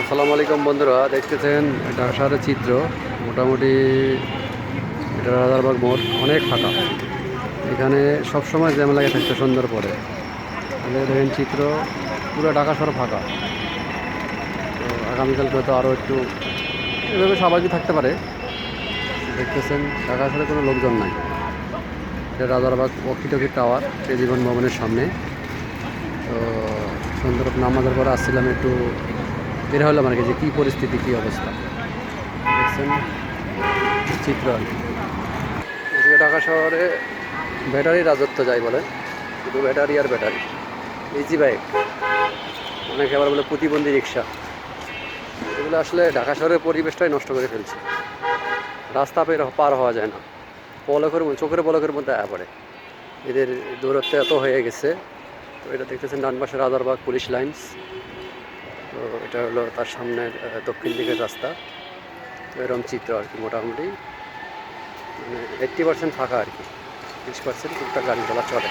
আসসালামু আলাইকুম বন্ধুরা, দেখতেছেন ঢাকা শহরের চিত্র। মোটামুটি এটা রাজারবাগ মোড় অনেক ফাঁকা। এখানে সবসময় জ্যাম লাগে থাকতে সন্ধ্যার পরে। দেখেন চিত্র, পুরো ঢাকা শহর ফাঁকা। তো আগামীকালকে হয়তো আরও একটু এভাবে স্বাভাবিক থাকতে পারে। দেখতেছেন ঢাকা শহরে কোনো লোকজন নাই। এটা রাজারবাগ ওয়াকিটকি টাওয়ার, জীবন ভবনের সামনে। তো সুন্দর নামাজের পরে আসছিলাম, একটু বের হলাম আর কি, যে কী পরিস্থিতি, কী অবস্থা দেখছেন চিত্র আর কি। এদিকে ঢাকা শহরে ব্যাটারি রাজত্ব যাই বলে, শুধু ব্যাটারি আর ব্যাটারি। ইজি বাইক, অনেকে আবার বলে প্রতিবন্ধী রিক্সা। এগুলো আসলে ঢাকা শহরের পরিবেশটাই নষ্ট করে ফেলছে। রাস্তা পার হওয়া যায় না, চোখের পলকের মধ্যে আয়া পড়ে। এদের দূরত্ব এত হয়ে গেছে। তো এটা দেখতেছেন ডান পাশে রাজারবাগ পুলিশ লাইন্স। তো এটা হলো তার সামনের দক্ষিণ দিকের রাস্তা। তো এরকম চিত্র আর কি। মোটামুটি মানে 80% ফাঁকা আর কি, 20% টুকটাক গাড়ি চলা চলে।